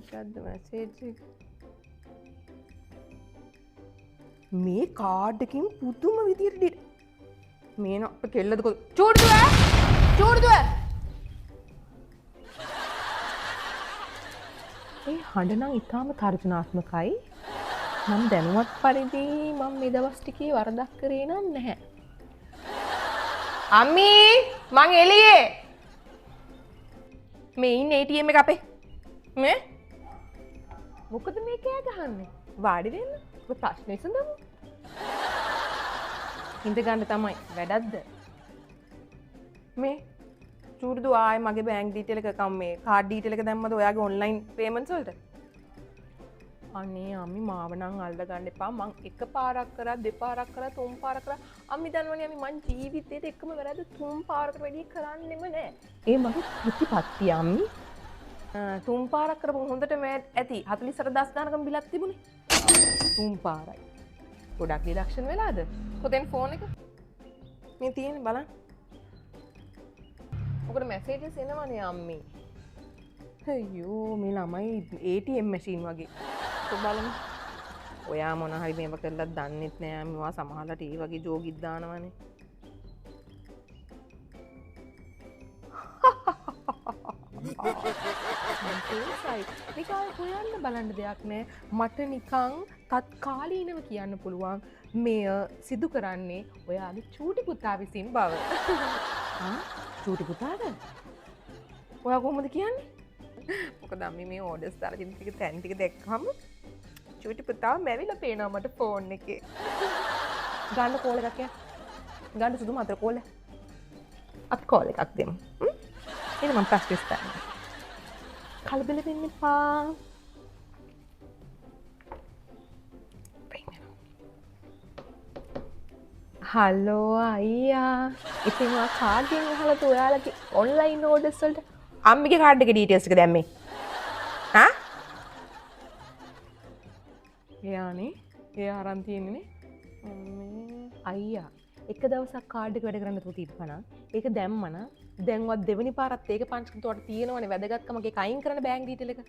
මොකද්ද මැසේජ් එක? මේ කාඩ් එකකින් පුදුම විදියට මේන අපේ කෙල්ලද චූඩුව ඒ හඬ නම් ඉතාම තර්ජනාත්මකයි. මම දැනුවත් පරිදි මම මේ දවස් ටිකේ වරදක් කරේ නම් නැහැ. අම්මී මං එළියේ. මේ ඉන්නේ ATM එක අපේ. මේ මොකද මේ කෑ ගහන්නේ? වාඩි වෙන්න. ඔබ ප්‍රශ්න විසඳමු. ඉඳ ගන්න තමයි වැඩක්ද? මේ චූඩුව ආයේ මගේ බැංක් ඩීටේල් එක මේ කාඩ් ඩීටේල් එක දැම්මද ඔයාගේ ඔන්ලයින් පේමන්ට්ස් වලට? අනේ අම්මි මාව නම් අල්ල ගන්න එපා. මං එක පාරක් කරා දෙපාරක් කරා තුන් පාරක් කරා. අම්මි දන්නවනේ අම්මි මං ජීවිතේට එකම වැරද්ද තුන් පාරකට වැඩි කරන්නෙම නෑ. ඒ මගේ ප්‍රතිපත්තිය අම්මි. තුන් පාරක් කරපු හොඳට මෑ ඇති 48,000 ගානකම බිලක් තිබුණේ. තුන් පාරයි. ගොඩක් ඩිඩක්ෂන් වෙලාද? කොතෙන් ෆෝන් එක? මේ තියෙන්නේ බලන්න. ඔකට මැසේජස් එනවනේ අම්මි. අයියෝ මේ ළමයි ATM මැෂින් වගේ. බලමු. ඔයා මොන හරි මේව කරලා දන්නෙත් නෑ. මේවා සමහරවිට ඒ වගේ ජෝගිත් දානවනේ. නිකන් හොයන්න බලන්න දෙයක් නෑ. මට නිකන් තත්කාලීනව කියන්න පුළුවන් මෙය සිදු කරන්නේ ඔයාගේ චූටි පුතා විසින් බව. චූටි පුතාද? ඔයා කොහොමද කියන්නේ? මොකද අම්මි මේ ඕඩර්ස් දාලා තියෙන ටික තැන් ටික දැක්කම චූටි පුතා මැවිලා පේනවා මට ෆෝන් එකේ. ගන්න කෝල් එකක් යා. ගන්න සුදු මතර කෝල්. අත් කෝල් එකක් දෙමු. එන්න මම ප්‍රශ්නේ ස්ටාර්ට්. කලබල වෙන්න එපා. හලෝ අයියා. ඉතින් මා කාගෙන් අහලා ඔයාලගේ ඔන්ලයින් ඕඩර්ස් වලට අම්මිගේ කාඩ් එකේ ඩීටේල්ස් ටික දැම්මේ. හා? එයානේ. එයා අරන් තියෙන්නේ නේ. අයියා. එක දවසක් කාඩ් එක වැඩ කරන්න තිබ්බනම් ඒක දැම්මනම් දැන්වත් දෙවෙනි පාරත් ඒක පංච් කරනකොට තියෙනවනේ වැදගත්කම ඒක අයින් කරන්න බැංක් ඩීටේල් එක.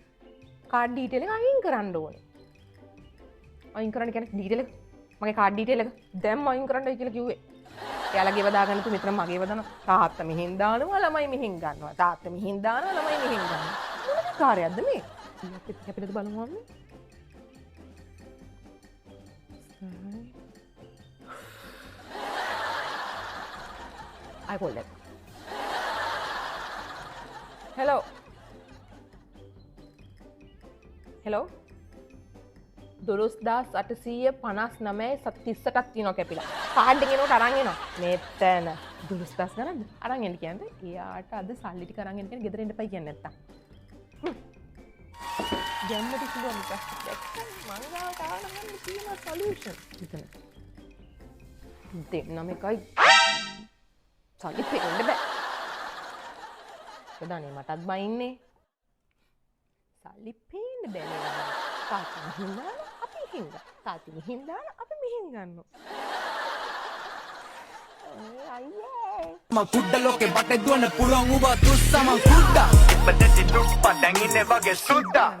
කාඩ් ඩීටේල් එක අයින් කරන්න ඕනේ. අයින් කරන්න කියන්නේ ඩීටේල් එක මගේ කාඩ් ඩීටේල් එක දැම්ම අයින් කරන්නයි කියලා කිව්වේ. එයාලා ගෙව දාගන්න තු මෙතන මගේව දාන තාත්තා මෙහෙන් දානවා ළමයි මෙහෙන් ගන්නවා තාත්තා මෙහෙන් දානවා ළමයි මෙහෙන් ගන්නවා මොන කාර්යයක්ද මේ අපිට බලමු අම්මේ I call that hello 12859 30ටක් තියෙනවා කැපිලා. කාඩ් එක එනකොට අරන් එනවා. මෙතන 12000 ගණන්ද? අරන් එන්න කියන්නේ. එයාට අද සල්ලි ටික අරන් එන්න කියන්නේ ගෙදර එන්න එපයි කියන්නේ නැත්තම්. ගැම්මට කිව්වා මිස. මං ගාව කාලා මම තියෙන සොලියුෂන්. මෙතන. දෙන්නම එකයි. සල්ලි පෙරෙන්න බෑ. බදානේ මටත් බයින්නේ. සල්ලි පේන්න බෑ නේද? තාත්තා මෙහෙන් දාලා අපි මෙහෙන් ගන්නවා. තාත්තා මෙහෙන් දාලා අපි මෙහෙන් ගන්නවා. අයියේ. මම කුඩලෝකේ බටේ දුවන්න පුළුවන් උඹ තුස්සම කුඩා. බඩේ දුප්ප දැන් ඉන්නේ වගේ සුද්දා.